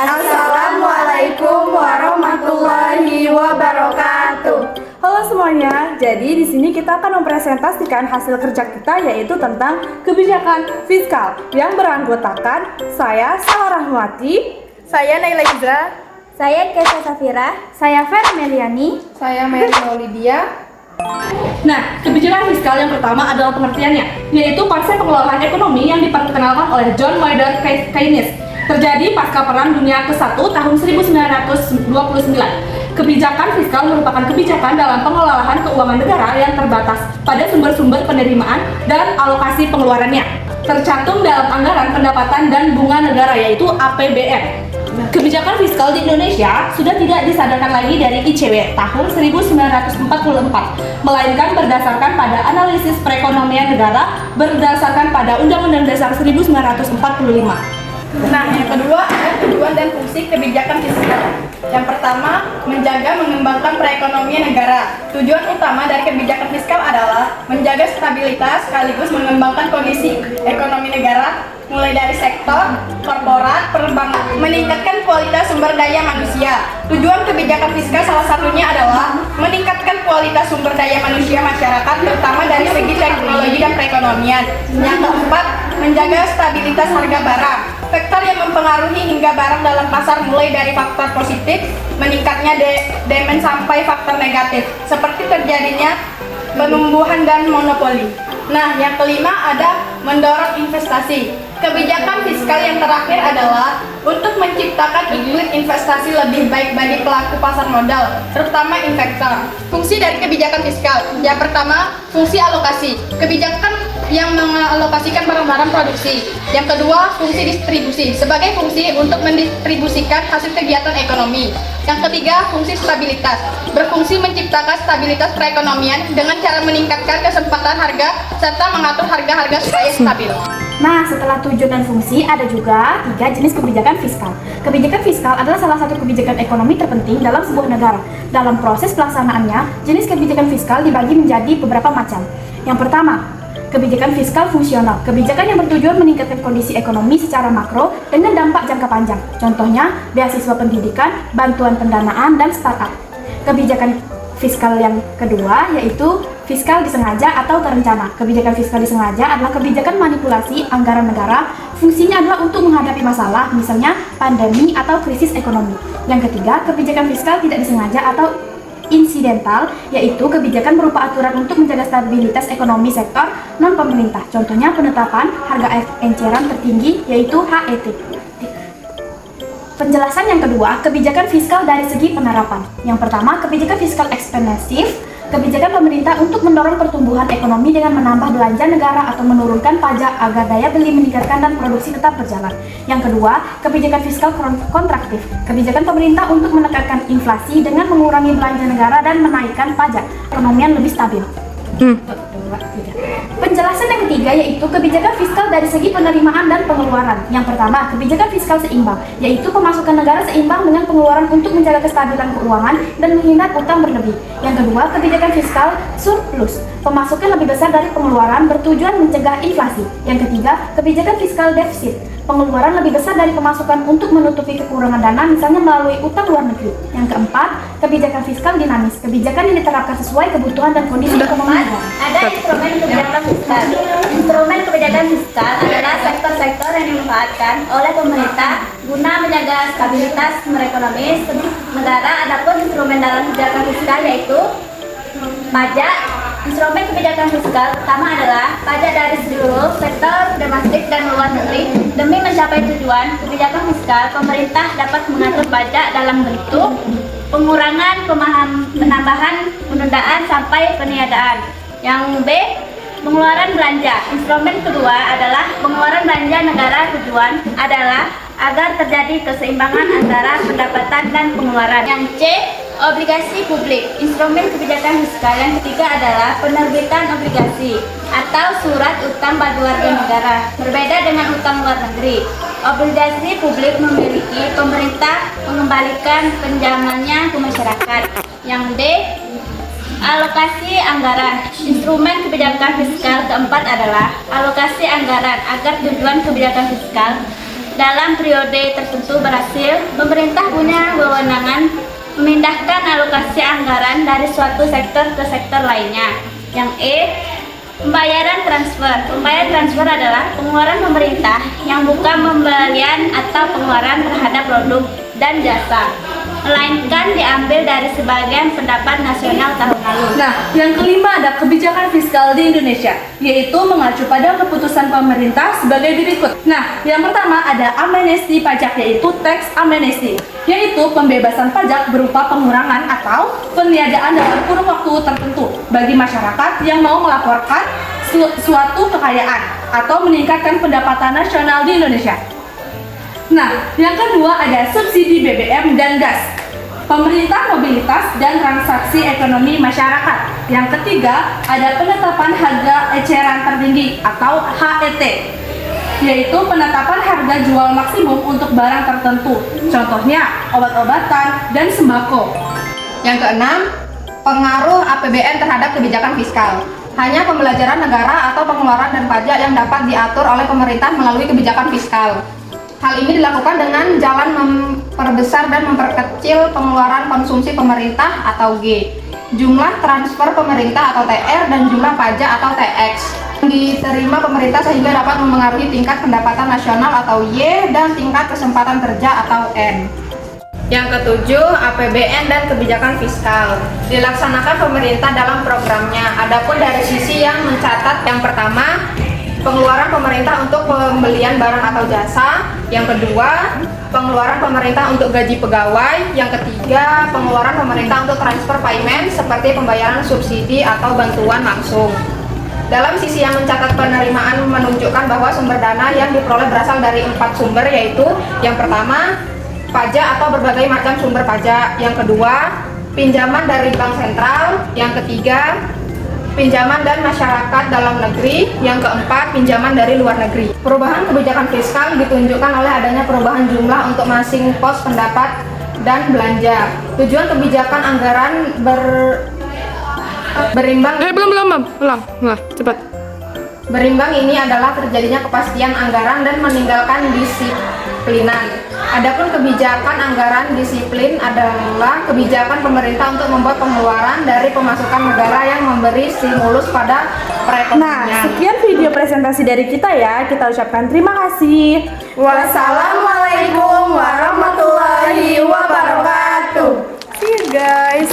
Assalamualaikum warahmatullahi wabarakatuh. Halo semuanya, jadi di sini kita akan mempresentasikan hasil kerja kita, yaitu tentang kebijakan fiskal yang beranggotakan saya Sarah Rahmawati, Saya Naila Izra. Saya Kesha Safira. Saya Fer Meliani. Saya Mary Maulidia. Nah, kebijakan fiskal yang pertama adalah pengertiannya, yaitu konsep pengelolaan ekonomi yang diperkenalkan oleh John Maynard Keynes. Terjadi pasca Perang Dunia ke-1 tahun 1929. Kebijakan fiskal merupakan kebijakan dalam pengelolaan keuangan negara yang terbatas pada sumber-sumber penerimaan dan alokasi pengeluarannya, tercantum dalam anggaran pendapatan dan bunga negara, yaitu APBN. Kebijakan fiskal di Indonesia sudah tidak disadarkan lagi dari ICW tahun 1944, melainkan berdasarkan pada analisis perekonomian negara berdasarkan pada Undang-Undang Dasar 1945. Nah, yang kedua ada tujuan dan fungsi kebijakan fiskal. Yang pertama, menjaga mengembangkan perekonomian negara. Tujuan utama dari kebijakan fiskal adalah menjaga stabilitas sekaligus mengembangkan kondisi ekonomi negara, mulai dari sektor korporat, perbankan, meningkatkan kualitas sumber daya manusia. Tujuan kebijakan fiskal salah satunya adalah meningkatkan kualitas sumber daya manusia masyarakat, terutama dari segi teknologi dan perekonomian. Yang keempat, menjaga stabilitas harga barang. Faktor yang mempengaruhi hingga barang dalam pasar mulai dari faktor positif, meningkatnya demand sampai faktor negatif, seperti terjadinya penumbuhan dan monopoli. Nah, yang kelima ada mendorong investasi. Kebijakan fiskal yang terakhir adalah untuk menciptakan iklim investasi lebih baik bagi pelaku pasar modal, terutama investor. Fungsi dari kebijakan fiskal. Yang pertama, fungsi alokasi. Kebijakan yang mengalokasikan barang-barang produksi. Yang kedua, fungsi distribusi. Sebagai fungsi untuk mendistribusikan hasil kegiatan ekonomi. Yang ketiga, fungsi stabilitas. Berfungsi menciptakan stabilitas perekonomian dengan cara meningkatkan kesempatan harga serta mengatur harga-harga supaya stabil. Nah, setelah tujuan dan fungsi, ada juga 3 jenis kebijakan fiskal. Kebijakan fiskal adalah salah satu kebijakan ekonomi terpenting dalam sebuah negara. Dalam proses pelaksanaannya, jenis kebijakan fiskal dibagi menjadi beberapa macam. Yang pertama, kebijakan fiskal fungsional. Kebijakan yang bertujuan meningkatkan kondisi ekonomi secara makro dengan dampak jangka panjang. Contohnya, beasiswa pendidikan, bantuan pendanaan, dan startup. Kebijakan fiskal yang kedua yaitu fiskal disengaja atau terencana. Kebijakan fiskal disengaja adalah kebijakan manipulasi anggaran negara. Fungsinya adalah untuk menghadapi masalah, misalnya pandemi atau krisis ekonomi. Yang ketiga, kebijakan fiskal tidak disengaja atau insidental, yaitu kebijakan berupa aturan untuk menjaga stabilitas ekonomi sektor non-pemerintah. Contohnya penetapan harga eceran tertinggi, yaitu HET. Penjelasan yang kedua, kebijakan fiskal dari segi penerapan. Yang pertama, kebijakan fiskal ekspansif, kebijakan pemerintah untuk mendorong pertumbuhan ekonomi dengan menambah belanja negara atau menurunkan pajak agar daya beli meningkatkan dan produksi tetap berjalan. Yang kedua, kebijakan fiskal kontraktif, kebijakan pemerintah untuk menekan inflasi dengan mengurangi belanja negara dan menaikkan pajak, ekonomian lebih stabil. Penjelasan yang ketiga yaitu kebijakan fiskal dari segi penerimaan dan pengeluaran. Yang pertama, kebijakan fiskal seimbang, yaitu pemasukan negara seimbang dengan pengeluaran untuk menjaga kestabilan keuangan dan menghindar utang berlebih. Yang kedua, kebijakan fiskal surplus, pemasukan lebih besar dari pengeluaran bertujuan mencegah inflasi. Yang ketiga, kebijakan fiskal defisit, pengeluaran lebih besar dari pemasukan untuk menutupi kekurangan dana, misalnya melalui utang luar negeri. Yang keempat, kebijakan fiskal dinamis, kebijakan yang diterapkan sesuai kebutuhan dan kondisi ekonomi. Ada instrumen kebijakan fiskal. Instrumen kebijakan fiskal adalah sektor-sektor yang dimanfaatkan oleh pemerintah guna menjaga stabilitas sumber ekonomi negara. Adapun instrumen dalam kebijakan fiskal yaitu pajak. Instrumen kebijakan fiskal pertama adalah pajak dari seluruh sektor domestik dan luar negeri. Demi mencapai tujuan kebijakan fiskal, pemerintah dapat mengatur pajak dalam bentuk pengurangan, penambahan, penundaan, sampai peniadaan. Yang B, pengeluaran belanja. Instrumen kedua adalah pengeluaran belanja negara. Tujuan adalah agar terjadi keseimbangan antara pendapatan dan pengeluaran. Yang C, obligasi publik. Instrumen kebijakan fiskal yang ketiga adalah penerbitan obligasi atau surat utang bagi warga negara. Berbeda dengan utang luar negeri, obligasi publik memiliki pemerintah mengembalikan pinjamannya ke masyarakat. Yang D, alokasi anggaran. Instrumen kebijakan fiskal keempat adalah alokasi anggaran agar tujuan kebijakan fiskal dalam periode tertentu berhasil Pemerintah punya kewenangan memindahkan alokasi anggaran dari suatu sektor ke sektor lainnya. Yang E, pembayaran transfer. Pembayaran transfer adalah pengeluaran pemerintah yang bukan pembelian atau pengeluaran terhadap produk dan jasa, melainkan diambil dari sebagian pendapat nasional tahun lalu. Nah, yang kelima ada kebijakan fiskal di Indonesia, yaitu mengacu pada keputusan pemerintah sebagai berikut. Nah, yang pertama ada amnesti pajak, yaitu tax amnesty, yaitu pembebasan pajak berupa pengurangan atau peniadaan dalam kurun waktu tertentu bagi masyarakat yang mau melaporkan suatu kekayaan atau meningkatkan pendapatan nasional di Indonesia. Nah, yang kedua ada subsidi BBM dan gas, pemerintah mobilitas dan transaksi ekonomi masyarakat. Yang ketiga ada penetapan harga eceran tertinggi atau HET, yaitu penetapan harga jual maksimum untuk barang tertentu, contohnya obat-obatan dan sembako. Yang keenam, pengaruh APBN terhadap kebijakan fiskal. Hanya pembelajaran negara atau pengeluaran dan pajak yang dapat diatur oleh pemerintah melalui kebijakan fiskal. Hal ini dilakukan dengan jalan memperbesar dan memperkecil pengeluaran konsumsi pemerintah atau G, jumlah transfer pemerintah atau TR, dan jumlah pajak atau TX yang diterima pemerintah sehingga dapat mempengaruhi tingkat pendapatan nasional atau Y dan tingkat kesempatan kerja atau N. Yang ketujuh, APBN dan kebijakan fiskal dilaksanakan pemerintah dalam programnya. Adapun dari sisi yang mencatat, yang pertama, pengeluaran pemerintah untuk pembelian barang atau jasa. Yang kedua, pengeluaran pemerintah untuk gaji pegawai. Yang ketiga, pengeluaran pemerintah untuk transfer payment seperti pembayaran subsidi atau bantuan langsung. Dalam sisi yang mencatat penerimaan menunjukkan bahwa sumber dana yang diperoleh berasal dari 4 sumber, yaitu yang pertama, pajak atau berbagai macam sumber pajak. Yang kedua, pinjaman dari bank sentral. Yang ketiga, pinjaman dan masyarakat dalam negeri. Yang keempat, pinjaman dari luar negeri. Perubahan kebijakan fiskal ditunjukkan oleh adanya perubahan jumlah untuk masing pos pendapat dan belanja. Tujuan kebijakan anggaran berimbang cepat. Berimbang ini adalah terjadinya kepastian anggaran dan meninggalkan disiplinan. Adapun kebijakan anggaran disiplin adalah kebijakan pemerintah untuk membuat pengeluaran dari pemasukan negara yang memberi stimulus pada perekonomian. Nah, sekian video presentasi dari kita ya. Kita ucapkan terima kasih. Wassalamualaikum warahmatullahi wabarakatuh. See you guys.